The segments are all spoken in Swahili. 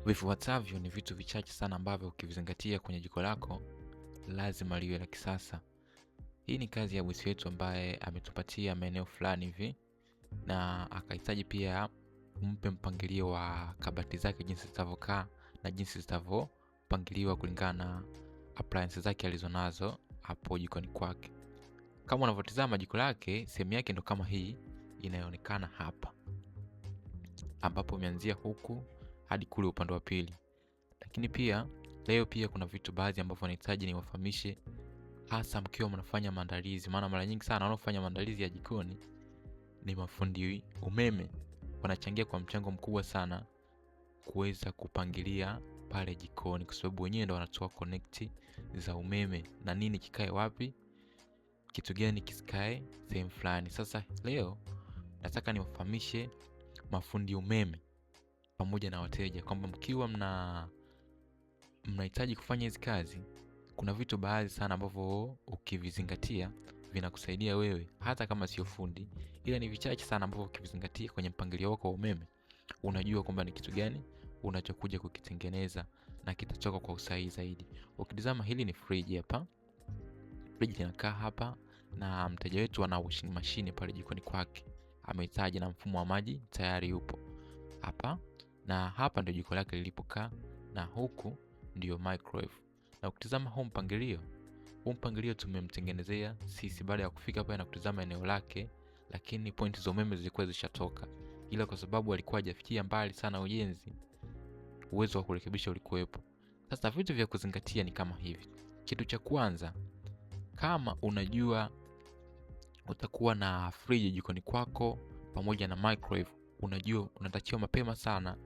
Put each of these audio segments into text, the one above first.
Vifuatavyo ni vitu vichache sana ambavyo ukivizingatia kwenye jiko lako lazima liwe la kisasa. Hii ni kazi ya bosi wetu ambaye ametupatia maeneo fulani hivi na akahitaji pia umpe mpangilio wa kabati zake jinsi zitavyokaa na jinsi zitavyopangiliwa kulingana na appliances zake alizonazo hapo jikoni kwake. Kama unavyotazama jiko lake, sehemu yake ndo kama hii inayoonekana hapa, ambapo imeanzia huku hadi kule upande wa pili. Lakini pia leo pia kuna vitu baadhi ambavyo nahitaji niwafahamishe, hasa mkiwa mnafanya maandalizi, maana mara nyingi sana wanaofanya maandalizi ya jikoni ni mafundi umeme. Wanachangia kwa mchango mkubwa sana kuweza kupangilia pale jikoni, kwa sababu wenyewe ndio wanatoa connect za umeme na nini kikae wapi, kitu gani kisikae sehemu fulani. Sasa leo nataka niwafahamishe mafundi umeme pamoja na wateja kwamba mkiwa mnahitaji kufanya hizi kazi, kuna vitu baadhi sana ambavyo ukivizingatia vinakusaidia wewe, hata kama sio fundi, ila ni vichache sana ambavyo ukivizingatia kwenye mpangilio wako wa umeme, unajua kwamba ni kitu gani unachokuja kukitengeneza na kitatoka kwa usahihi zaidi. Ukitazama hili ni fridge hapa. Fridge inakaa hapa na mteja wetu ana washing machine pale jikoni kwake. Amehitaji na mfumo wa maji tayari yupo hapa, na hapa ndio jiko lake lilipokaa, na huku ndio microwave. Na ukitazama huu mpangilio tumemtengenezea sisi baada ya kufika hapa na kutazama eneo lake, lakini pointi za umeme zilikuwa zishatoka, ila kwa sababu alikuwa hajafikia mbali sana ujenzi, uwezo wa kurekebisha ulikuwepo. Sasa vitu vya kuzingatia ni kama hivi. Kitu cha kwanza, kama unajua utakuwa na fridge jikoni kwako pamoja na microwave, unajua unatakiwa mapema sana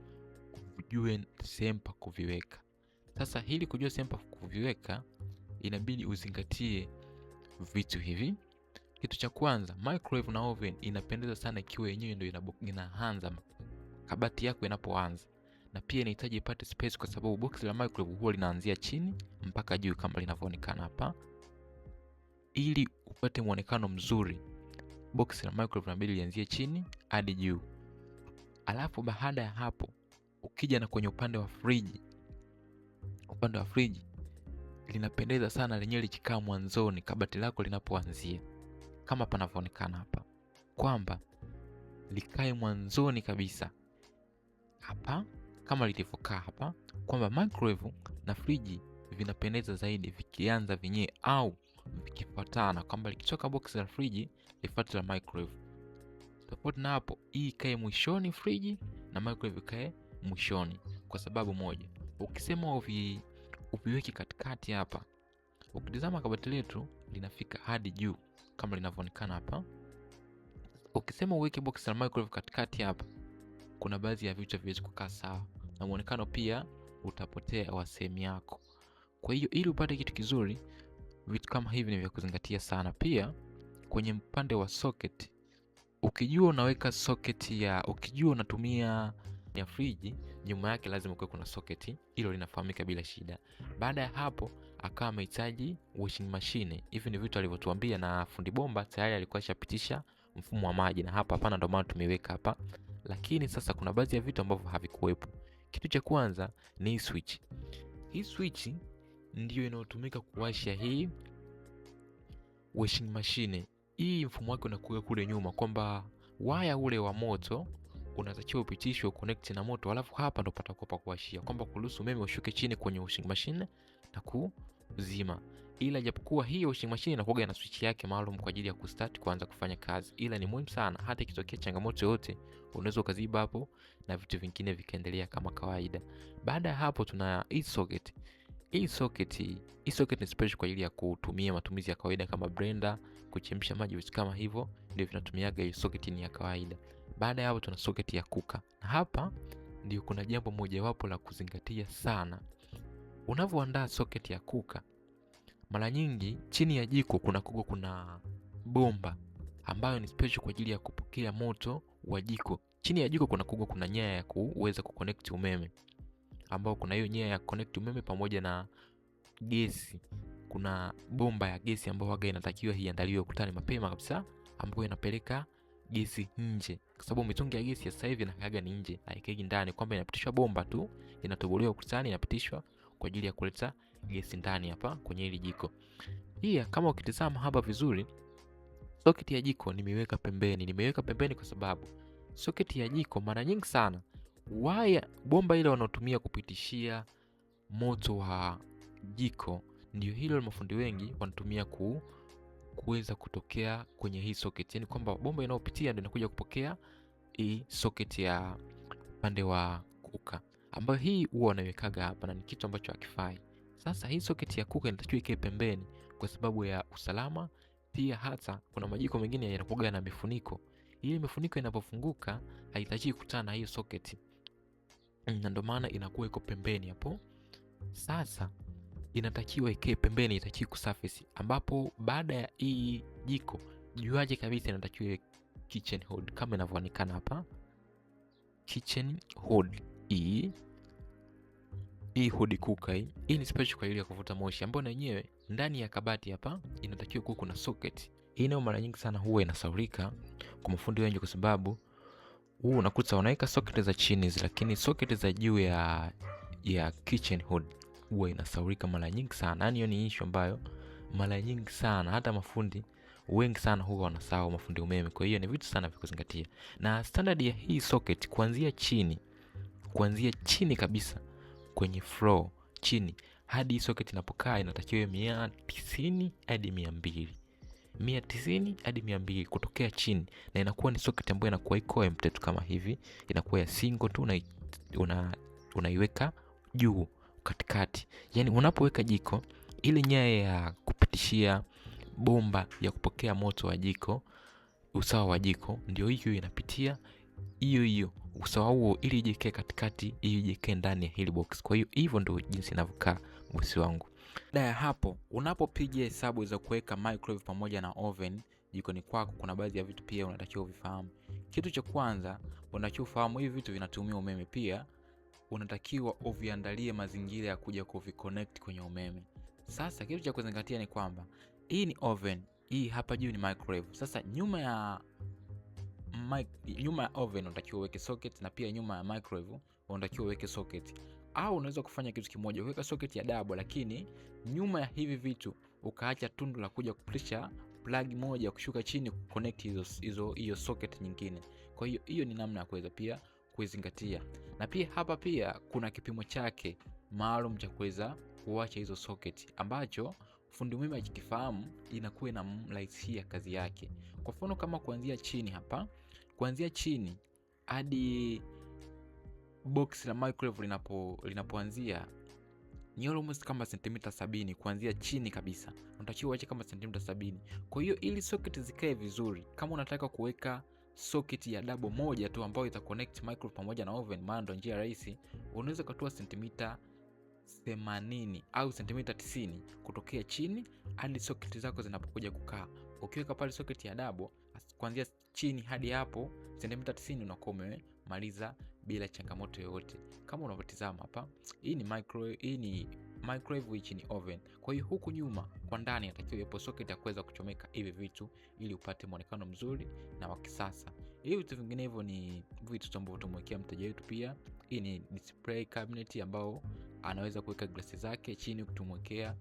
ujue sehemu pa kuviweka. Sasa hili kujua sehemu pa kuviweka, inabidi uzingatie vitu hivi. Kitu cha kwanza, microwave na oven inapendeza sana ikiwa yenyewe ndio inaanza kabati yako inapoanza, na pia inahitaji ipate space kwa sababu box la microwave huwa linaanzia chini mpaka juu kama linavyoonekana hapa. Ili upate muonekano mzuri, box la microwave inabidi lianzie chini hadi juu. Alafu baada ya hapo, ukija na kwenye upande wa fridge linapendeza sana lenyewe likikaa mwanzoni kabati lako linapoanzia, kama panavyoonekana hapa, kwamba likae mwanzoni kabisa hapa kama lilivyokaa hapa, kwamba microwave na fridge vinapendeza zaidi vikianza vinyewe au vikifuatana, kwamba likitoka box la fridge lifuate la microwave. Tofauti na hapo, hii ikae mwishoni fridge na microwave ikae mwishoni, kwa sababu moja. Ukisema uviweke katikati hapa, ukitazama kabati letu linafika hadi juu kama linavyoonekana hapa. Ukisema uweke box la microwave katikati hapa, kuna baadhi ya vitu haviwezi kukaa sawa na muonekano pia utapotea wa sehemu yako. Kwa hiyo ili upate kitu kizuri, vitu kama hivi ni vya kuzingatia sana. Pia kwenye upande wa socket, ukijua unaweka socket ukijua unatumia ya fridge, nyuma yake lazima kuwe kuna socket, hilo linafahamika bila shida. Baada ya hapo akawa amehitaji washing machine. Hivi ni vitu alivyotuambia, na fundi bomba tayari alikuwa ashapitisha mfumo wa maji, na hapa ndio maana tumeweka hapa. Lakini sasa kuna baadhi ya vitu ambavyo havikuwepo. Kitu cha kwanza ni switch. Hii switch ndio inayotumika kuwasha hii washing machine. Hii mfumo wake unakuwa kule nyuma, kwamba waya ule wa moto unatakiwa upitishwe connect na moto, alafu hapa ndo patakuwa pa kuwashia, kwamba kuruhusu umeme ushuke chini kwenye washing machine na kuzima. Ila japokuwa hii washing machine inakuwa na switch yake maalum kwa ajili ya kustart kuanza kufanya kazi, ila ni muhimu sana, hata ikitokea changamoto yote unaweza ukaziba hapo na vitu vingine vikaendelea kama kawaida. Baada ya hapo tuna hii socket. Hii socket ni special kwa ajili ya kutumia matumizi ya kawaida kama blender, kuchemsha maji, vitu kama hivyo ndio vinatumiaga hii socket ni ya kawaida. Baada ya hapo tuna socket ya kuka. Na hapa ndio kuna jambo moja wapo la kuzingatia sana. Unavyoandaa socket ya kuka, mara nyingi chini ya jiko kuna bomba ambayo ni special kwa ajili ya kupokea moto wa jiko. Chini ya jiko kuna nyaya ya kuweza kuconnect umeme, ambao kuna hiyo nyaya ya connect umeme pamoja na gesi. Kuna bomba ya gesi ambayo waga inatakiwa iandaliwe ukutani mapema kabisa, ambayo inapeleka gesi nje, kwa sababu mitungi ya gesi ya sasa hivi inakaaga ni nje, haikagi ndani, kwamba inapitishwa bomba tu, inatobolewa ukutani, inapitishwa kwa ajili ya kuleta gesi ndani hapa kwenye hili jiko. Pia kama ukitazama hapa vizuri, socket ya jiko nimeiweka pembeni. Nimeiweka pembeni kwa sababu socket ya jiko mara nyingi sana waya, bomba ile wanaotumia kupitishia moto wa jiko ndio hilo mafundi wengi wanatumia kuweza kutokea kwenye hii socket. Yani kwamba bomba inayopitia ndio inakuja kupokea hii socket ya upande wa kuka, ambayo hii huwa wanawekaga hapa na ni kitu ambacho hakifai. Sasa hii socket ya kuka inatakiwa ikae pembeni kwa sababu ya usalama. Pia hata kuna majiko mengine yanakuwa na mifuniko. Hii mifuniko inapofunguka haitakiwi kukutana na hiyo socket, na ndio maana inakuwa iko pembeni hapo. Sasa inatakiwa ikae pembeni, itakiwa kusurface, ambapo baada ya hii jiko juaje kabisa inatakiwa kitchen hood kama inavyoonekana hapa. Kitchen hood hii hood kuka hii ni special kwa ajili ya kuvuta moshi, ambayo na yenyewe ndani ya kabati hapa inatakiwa kuwa kuna socket. Hii nayo mara nyingi sana huwa inasaulika kwa mafundi wengi, kwa sababu unakuta wanaweka socket za chini, lakini socket za juu ya kitchen hood huwa inasaulika mara nyingi sana. Yani hiyo ni issue ambayo mara nyingi sana hata mafundi wengi sana huwa wanasahau, mafundi umeme. Kwa hiyo ni vitu sana vya kuzingatia. Na standard ya hii socket kuanzia chini kabisa kwenye floor chini hadi socket inapokaa inatakiwa 190 hadi 200. 190 hadi 200 kutokea chini, na inakuwa ni socket ambayo inakuwa iko empty tu kama hivi, inakuwa ya single tu, na unaiweka juu katikati. Yani unapoweka jiko, ile nyaya ya kupitishia bomba ya kupokea moto wa jiko, usawa wa jiko ndio hiyo inapitia hiyo usawa huo, ili ije katikati, ili ije ndani ya hili box. Kwa hiyo hivyo ndio jinsi inavyokaa bosi wangu. Baada ya hapo, unapopiga hesabu za kuweka microwave pamoja na oven jikoni kwako, kuna baadhi ya vitu pia unatakiwa uvifahamu. Kitu cha kwanza unatakiwa ufahamu hivi vitu vinatumia umeme. Pia unatakiwa uviandalie mazingira ya kuja kuviconnect kwenye umeme. Sasa kitu cha kuzingatia ni kwamba hii ni oven, hii hapa juu ni microwave. Sasa nyuma ya oven unatakiwa uweke socket, na pia nyuma ya microwave unatakiwa uweke socket. Au unaweza kufanya kitu kimoja, uweka socket ya double, lakini nyuma ya hivi vitu ukaacha tundu la kuja kupitisha plug moja kushuka chini kuconnect hiyo socket nyingine. Kwa hiyo hiyo ni namna ya kuweza pia kuzingatia. Na pia hapa pia kuna kipimo chake maalum cha kuweza kuacha hizo socket, ambacho fundi umeme akikifahamu inakuwa inamrahisishia kazi yake. Kwa mfano kama kuanzia chini hapa, kuanzia chini hadi box la microwave linapoanzia ni almost kama sentimita 70 kuanzia chini kabisa. Unatakiwa uache kama sentimita 70. Kwa hiyo ili socket zikae vizuri, kama unataka kuweka socket ya double moja tu ambayo ita connect microwave pamoja na oven, maana ndio njia rahisi, unaweza kutoa sentimita 80 au sentimita 90 kutokea chini hadi socket zako zinapokuja kukaa. Ukiweka pale socket ya double kuanzia chini hadi hapo sentimita 90 unakuwa umemaliza bila changamoto yoyote. Kama unavyotazama hapa, hii ni microwave, hii ni oven. Kwa hiyo huku nyuma kwa ndani inatakiwa ipo socket ya kuweza kuchomeka hivi vitu ili upate muonekano mzuri na wa kisasa. Hivi vitu vinginevyo ni vitu ambavyo tumwekea mteja wetu. Pia hii ni display cabinet ambao anaweza kuweka glasi zake chini, kutumwekea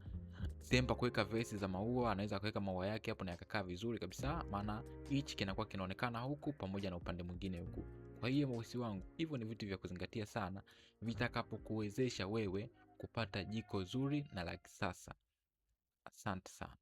sempa kuweka vesi za maua, anaweza kuweka maua yake hapo na yakakaa vizuri kabisa, maana hichi kinakuwa kinaonekana huku pamoja na upande mwingine huku. Kwa hiyo bosi wangu, hivyo ni vitu vya kuzingatia sana vitakapokuwezesha wewe kupata jiko zuri na la kisasa. Asante sana.